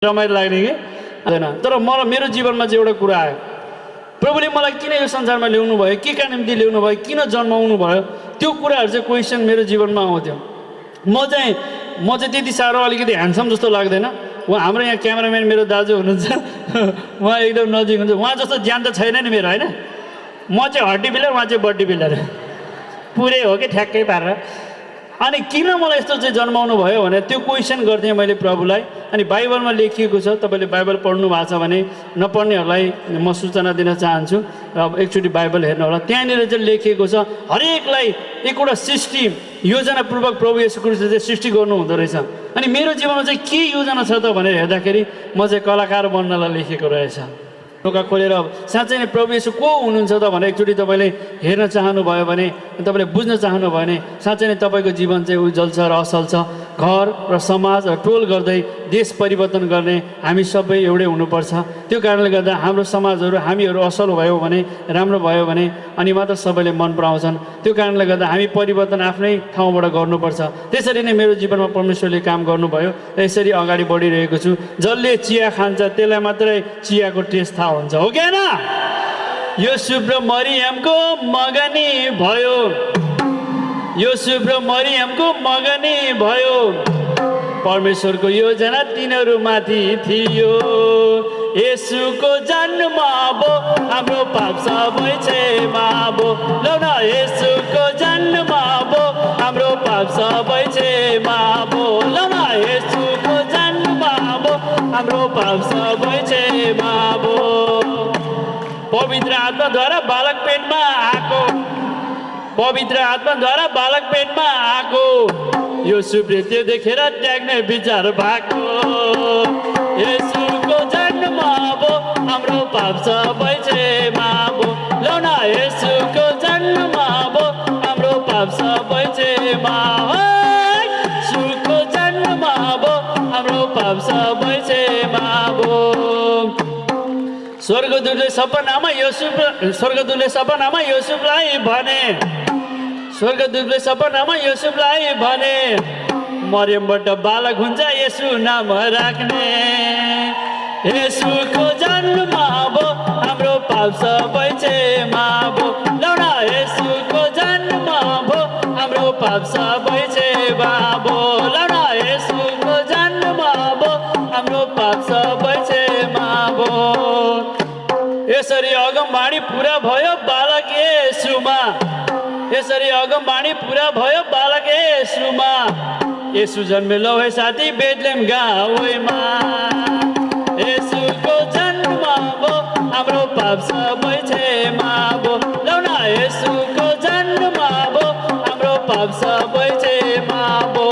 रमाइलो लाग्ने कि होइन। तर मलाई मेरो जीवनमा चाहिँ एउटा कुरा आयो, प्रभुले मलाई किन यो संसारमा ल्याउनु भयो, के का निम्ति ल्याउनु भयो, किन जन्माउनु भयो, त्यो कुराहरू चाहिँ क्वेसन मेरो जीवनमा आउँथ्यो। म चाहिँ त्यति साह्रो अलिकति ह्यान्डसम जस्तो लाग्दैन। उहाँ हाम्रो यहाँ क्यामेराम्यान मेरो दाजु हुनुहुन्छ, उहाँ एकदम नजिक हुन्छ। उहाँ जस्तो ज्यान त छैन नि मेरो, होइन। म चाहिँ हड्डी बिलर, उहाँ चाहिँ बड्डी बिलर, पुरै हो कि ठ्याक्कै पारेर। अनि किन मलाई यस्तो चाहिँ जन्माउनु भयो भने त्यो क्वेसन गर्थेँ मैले प्रभुलाई। अनि बाइबलमा लेखिएको छ, तपाईँले बाइबल पढ्नु भएको छ भने नपढ्नेहरूलाई म सूचना दिन चाहन्छु, अब एकचोटि बाइबल हेर्नु होला। त्यहाँनिर चाहिँ लेखिएको छ हरेकलाई एकवटा सृष्टि योजनापूर्वक प्रभु येशू ख्रीष्टले चाहिँ सृष्टि गर्नु हुँदो रहेछ। अनि मेरो जीवनमा चाहिँ के योजना छ त भनेर हेर्दाखेरि म चाहिँ कलाकार बन्नलाई लेखेको रहेछ। ढोका खोलेर साँच्चै नै प्रभु येशू को हुनुहुन्छ त भनेर एकचोटि तपाईँले हेर्न चाहनुभयो भने, तपाईँले बुझ्न चाहनुभयो भने साँच्चै नै तपाईँको जीवन चाहिँ उज्जवल छ र असल छ। घर र समाज र टोल गर्दै देश परिवर्तन गर्ने हामी सबै एउटै हुनुपर्छ। त्यो कारणले गर्दा हाम्रो समाजहरू हामीहरू असल भयो भने, राम्रो भयो भने अनि मात्र सबैले मन पराउँछन्। त्यो कारणले गर्दा हामी परिवर्तन आफ्नै ठाउँबाट गर्नुपर्छ। त्यसरी नै मेरो जीवनमा परमेश्वरले काम गर्नुभयो र यसरी अगाडि बढिरहेको छु। जसले चिया खान्छ त्यसलाई मात्रै चियाको टेस्ट थाहा हुन्छ, हो कि होइन। युसुफ र मरियमको मगनी भयो, युसुफ र मरियमको मगनी भयो, परमेश्वरको योजना तिनीहरूमाथि थियो। येशूको जन्म भो, हाम्रो पाप सबै क्षमा भो। लौ न येशूको जन्म भो, हाम्रो पाप सबै क्षमा भो। लौ न येशूको जन्म भो, हाम्रो पाप सबै क्षमा भो। पवित्र आत्माद्वारा बालक पेटमा आएको, पवित्र आत्माद्वारा बालक पेटमा आएको, युसुफले त्यो देखेर त्याग्ने विचार भएको। येशूको जन्म भो, हाम्रो पाप सबै क्षमा भो। लौ न येशूको जन्म भो, हाम्रो पाप सबै क्षमा हो। येशूको जन्म भो, हाम्रो पाप सबै क्षमा भो। स्वर्गदूतले सपनामा युसुफलाई भने, स्वर्गदूतले सपनामा युसुफलाई भने, मरियमबाट बालक हुन्छ येशू नाम राख्ने। येशूको जन्म भो, हाम्रो पाप सबै क्षमा भो। लौ न येशूको जन्म भो, हाम्रो पाप सबै क्षमा भो। लौ न येशूको जन्म भो, हाम्रो पाप सबै क्षमा भो। यसरी अगमवाणी पुरा भयो बालक येशूमा, यसरी अगमवाणी पुरा भयो बालक येशूमा। येशू जन्मेलौ है साथी बेथलेहेम गाउँमा। येशूको जन्म भो, हाम्रो पाप सबै क्षमा भो। लौ न येशूको जन्म भो, हाम्रो पाप सबै क्षमा भो।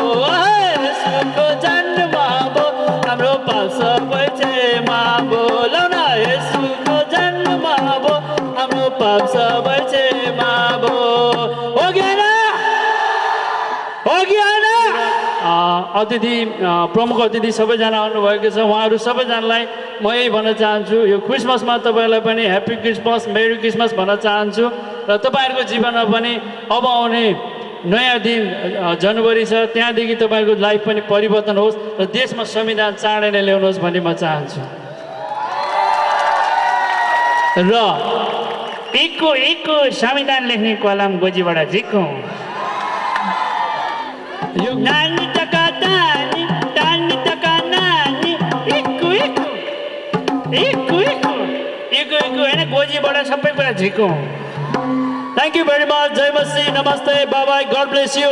येशूको जन्म भो, हाम्रो पाप सबै क्षमा भो। लौ न येशूको जन्म भो, हाम्रो पाप सबै क्षमा भो। हो कि होइन, हो कि होइन। अतिथि प्रमुख अतिथि सबैजना आउनुभएको छ, उहाँहरू सबैजनालाई म यही भन्न चाहन्छु, यो क्रिसमसमा तपाईँहरूलाई पनि ह्याप्पी क्रिसमस, मेरी क्रिसमस भन्न चाहन्छु। र तपाईँहरूको जीवनमा पनि अब आउने नयाँ दिन जनवरी छ, त्यहाँदेखि तपाईँहरूको लाइफ पनि परिवर्तन होस् र देशमा संविधान चाँडै नै ल्याउनुहोस् भन्ने म चाहन्छु। र एक संविधान लेख्ने कलम गोजीबाट झिक्कौँ। यो नानी टका तानी, तानी टका नानी, इक्कु इक्कु इक्कु इक्कु इक्कु इक्कु होइन, गोजीबाट सबै कुरा झिक्कौँ। Thank you very much. जय मसी, नमस्ते, bye bye, god bless you.